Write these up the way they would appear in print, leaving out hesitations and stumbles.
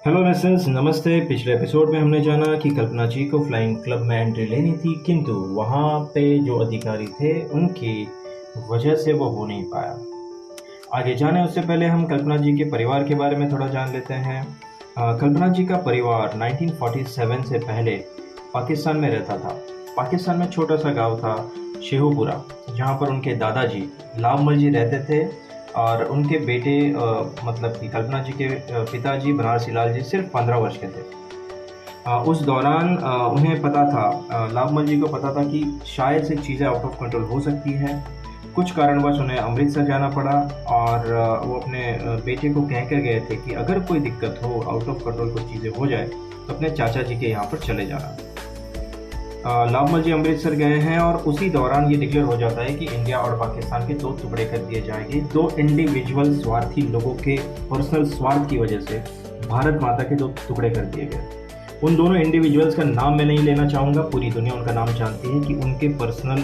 Hello listeners, नमस्ते। पिछले episode में हमने जाना कि कल्पना जी को फ्लाइंग क्लब में एंट्री लेनी थी, किंतु वहाँ पे जो अधिकारी थे उनकी वजह से वो हो नहीं पाया। आगे जाने उससे पहले हम कल्पना जी के परिवार के बारे में थोड़ा जान लेते हैं। कल्पना जी का परिवार 1947 से पहले पाकिस्तान में रहता था। पाकिस्तान में छोटा सा गांव था शेहूपुरा, जहाँ पर उनके दादाजी लाभमल जी रहते थे और उनके बेटे मतलब कि कल्पना जी के पिताजी बनारसी लाल जी सिर्फ 15 वर्ष के थे। उस दौरान उन्हें पता था, लाभमल जी को पता था कि शायद से चीज़ें आउट ऑफ कंट्रोल हो सकती है। कुछ कारणवश उन्हें अमृतसर जाना पड़ा और वो अपने बेटे को कह कर गए थे कि अगर कोई दिक्कत हो, आउट ऑफ कंट्रोल कुछ चीज़ें हो जाए तो अपने चाचा जी के यहाँ पर चले जाना। लाभमल जी अमृतसर गए हैं और उसी दौरान ये डिक्लेयर हो जाता है कि इंडिया और पाकिस्तान के दो टुकड़े कर दिए जाएंगे। दो इंडिविजुअल स्वार्थी लोगों के पर्सनल स्वार्थ की वजह से भारत माता के दो टुकड़े कर दिए गए। उन दोनों इंडिविजुअल्स का नाम मैं नहीं लेना चाहूँगा, पूरी दुनिया उनका नाम जानती है कि उनके पर्सनल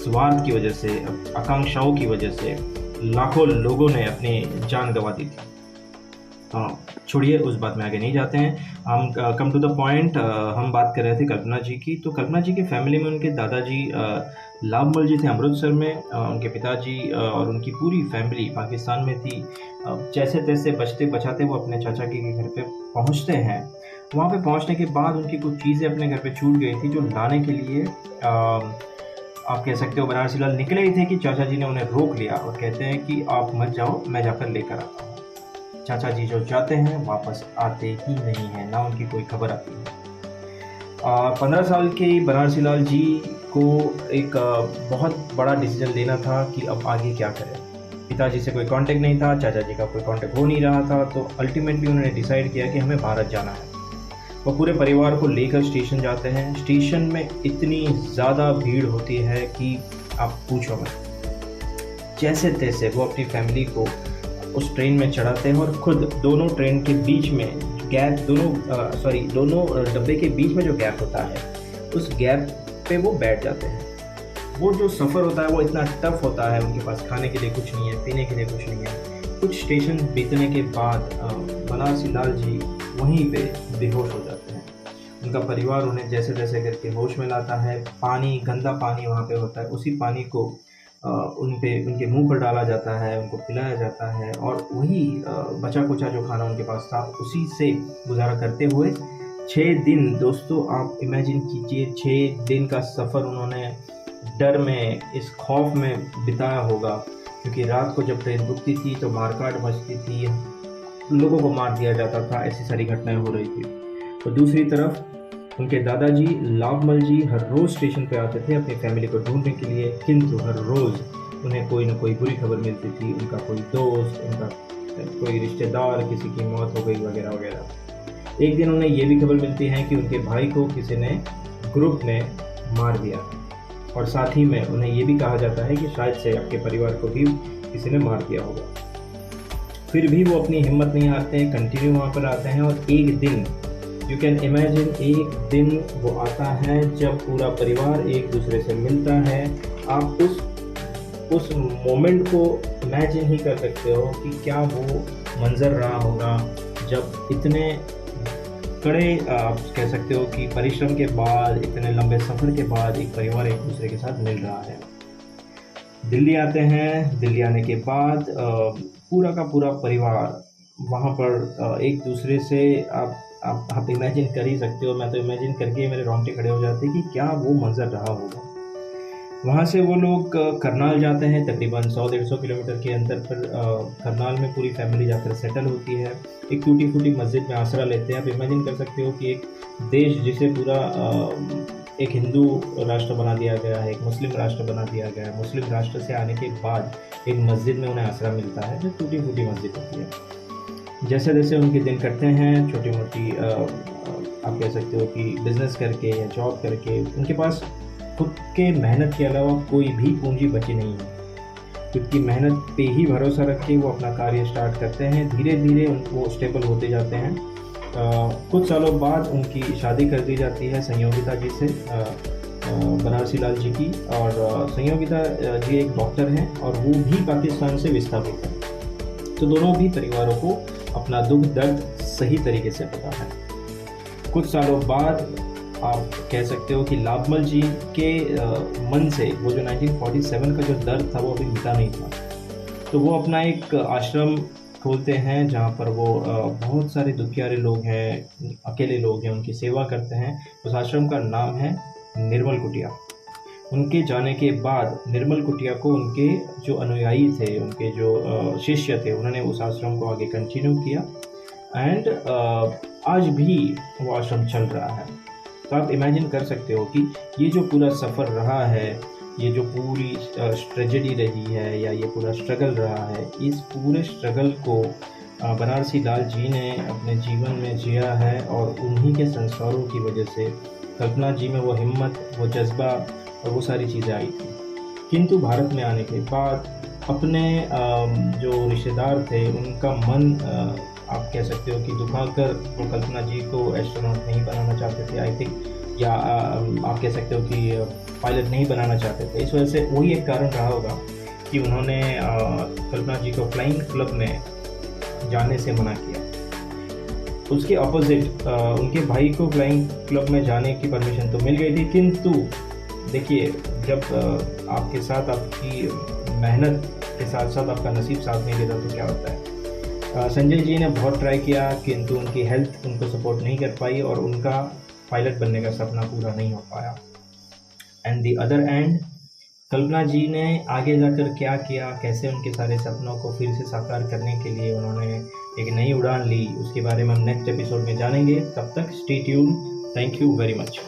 स्वार्थ की वजह से, आकांक्षाओं की वजह से लाखों लोगों ने अपनी जान गंवा दी थी। छोड़िए, उस बात में आगे नहीं जाते हैं। हम कम टू द पॉइंट। हम बात कर रहे थे कल्पना जी की। तो कल्पना जी की फैमिली में उनके दादाजी लाभमल जी थे अमृतसर में, उनके पिताजी और उनकी पूरी फैमिली पाकिस्तान में थी। जैसे तैसे बचते बचाते वो अपने चाचा के घर पे पहुंचते हैं। वहाँ पे पहुंचने के बाद उनकी कुछ चीज़ें अपने घर पे छूट गई थी, जो लाने के लिए आप कह सकते हो बनारसी लाल निकले ही थे कि चाचा जी ने उन्हें रोक लिया और कहते हैं कि आप मत जाओ, मैं जाकर लेकर आता हूँ। चाचा जी जो जाते हैं वापस आते ही नहीं हैं, ना उनकी कोई खबर आती है। 15 साल के बनारसी लाल जी को एक बहुत बड़ा डिसीजन लेना था कि अब आगे क्या करें। पिताजी से कोई कांटेक्ट नहीं था, चाचा जी का कोई कांटेक्ट हो नहीं रहा था, तो अल्टीमेटली उन्होंने डिसाइड किया कि हमें भारत जाना है। वो पूरे परिवार को लेकर स्टेशन जाते हैं। स्टेशन में इतनी ज़्यादा भीड़ होती है कि आप पूछो मत। जैसे तैसे वो अपनी फैमिली को उस ट्रेन में चढ़ाते हैं और खुद दोनों ट्रेन के बीच में गैप, दोनों डब्बे के बीच में जो गैप होता है, उस गैप पे वो बैठ जाते हैं। वो जो सफ़र होता है वो इतना टफ होता है, उनके पास खाने के लिए कुछ नहीं है, पीने के लिए कुछ नहीं है। कुछ स्टेशन बीतने के बाद बनारसी लाल जी वहीं पे बेहोश हो जाते हैं। उनका परिवार उन्हें जैसे तैसे करके होश में लाता है। पानी, गंदा पानी वहाँ पे होता है, उसी पानी को उनके मुंह पर डाला जाता है, उनको पिलाया जाता है और वही बचा कुचा जो खाना उनके पास था उसी से गुजारा करते हुए 6 दिन, दोस्तों आप इमेजिन कीजिए, 6 दिन का सफ़र उन्होंने डर में, इस खौफ में बिताया होगा, क्योंकि रात को जब ट्रेन रुकती थी तो मारकाट मचती थी, लोगों को मार दिया जाता था, ऐसी सारी घटनाएं हो रही थी। तो दूसरी तरफ उनके दादाजी लाभमल जी हर रोज़ स्टेशन पे आते थे अपनी फैमिली को ढूंढने के लिए, किंतु हर रोज़ उन्हें कोई ना कोई बुरी खबर मिलती थी। उनका कोई दोस्त, उनका कोई रिश्तेदार, किसी की मौत हो गई वगैरह वगैरह। एक दिन उन्हें ये भी खबर मिलती है कि उनके भाई को किसी ने ग्रुप ने मार दिया, और साथ ही में उन्हें ये भी कहा जाता है कि शायद से आपके परिवार को भी किसी ने मार दिया होगा। फिर भी वो अपनी हिम्मत नहीं हारते हैं, कंटिन्यू वहाँ पर आते हैं। और एक दिन, यू कैन इमेजिन, एक दिन वो आता है जब पूरा परिवार एक दूसरे से मिलता है। आप उस मोमेंट को इमेजिन ही कर सकते हो कि क्या वो मंज़र रहा होगा जब इतने कड़े, आप कह सकते हो कि परिश्रम के बाद, इतने लंबे सफ़र के बाद एक परिवार एक दूसरे के साथ मिल रहा है। दिल्ली आते हैं। दिल्ली आने के बाद पूरा का पूरा परिवार वहाँ पर एक दूसरे से, आप इमेजिन कर ही सकते हो। मैं तो इमेजिन करके मेरे रोंगटे खड़े हो जाते कि क्या वो मंजर रहा होगा। वहाँ से वो लोग करनाल जाते हैं, तकरीबन 100-150 किलोमीटर के अंदर पर करनाल में पूरी फैमिली जाकर सेटल होती है। एक टूटी फूटी मस्जिद में आसरा लेते हैं। आप इमेजिन कर सकते हो कि एक देश जिसे पूरा एक हिंदू राष्ट्र बना दिया गया है, एक मुस्लिम राष्ट्र बना दिया गया है, मुस्लिम राष्ट्र से आने के बाद एक मस्जिद में उन्हें आसरा मिलता है जो टूटी फूटी मस्जिद होती है। जैसे जैसे उनके दिन कटते हैं, छोटी मोटी आप कह सकते हो कि बिज़नेस करके या जॉब करके, उनके पास खुद के मेहनत के अलावा कोई भी पूंजी बची नहीं है। खुद की मेहनत पे ही भरोसा रख के वो अपना कार्य स्टार्ट करते हैं। धीरे धीरे वो स्टेबल होते जाते हैं। कुछ सालों बाद उनकी शादी कर दी जाती है संयोगिता जी से, बनारसी लाल जी की। और संयोगिता जी एक डॉक्टर हैं और वो भी पाकिस्तान से विस्थापित हैं। तो दोनों भी परिवारों को अपना दुख दर्द सही तरीके से पता है। कुछ सालों बाद आप कह सकते हो कि लाभमल जी के मन से वो जो 1947 का जो दर्द था वो अभी मिटा नहीं था। तो वो अपना एक आश्रम खोलते हैं जहाँ पर वो बहुत सारे दुखियारे लोग हैं, अकेले लोग हैं, उनकी सेवा करते हैं। उस आश्रम का नाम है निर्मल कुटिया। उनके जाने के बाद निर्मल कुटिया को उनके जो अनुयायी थे, उनके जो शिष्य थे, उन्होंने उस आश्रम को आगे कंटिन्यू किया एंड आज भी वो आश्रम चल रहा है। तो आप इमेजिन कर सकते हो कि ये जो पूरा सफ़र रहा है, ये जो पूरी ट्रेजेडी रही है या ये पूरा स्ट्रगल रहा है, इस पूरे स्ट्रगल को बनारसी लाल जी ने अपने जीवन में जिया है और उन्हीं के संस्कारों की वजह से कल्पना जी में वो हिम्मत, वो जज्बा और वो सारी चीज़ें आई थी। किंतु भारत में आने के बाद अपने जो रिश्तेदार थे उनका मन आप कह सकते हो कि दुखाकर वो कल्पना जी को एस्ट्रोनॉट नहीं बनाना चाहते थे, आई थिंक, या आप कह सकते हो कि पायलट नहीं बनाना चाहते थे। इस वजह से वही एक कारण रहा होगा कि उन्होंने कल्पना जी को फ्लाइंग क्लब में जाने से मना किया। उसके अपोजिट उनके भाई को फ्लाइंग क्लब में जाने की परमिशन तो मिल गई थी, किंतु देखिए जब आपके साथ आपकी मेहनत के साथ साथ आपका नसीब साथ नहीं देता तो क्या होता है। संजय जी ने बहुत ट्राई किया किंतु उनकी हेल्थ उनको सपोर्ट नहीं कर पाई और उनका पायलट बनने का सपना पूरा नहीं हो पाया। एंड दी अदर एंड कल्पना जी ने आगे जाकर क्या किया, कैसे उनके सारे सपनों को फिर से साकार करने के लिए उन्होंने एक नई उड़ान ली, उसके बारे में हम नेक्स्ट एपिसोड में जानेंगे। तब तक stay tune. Thank you very much.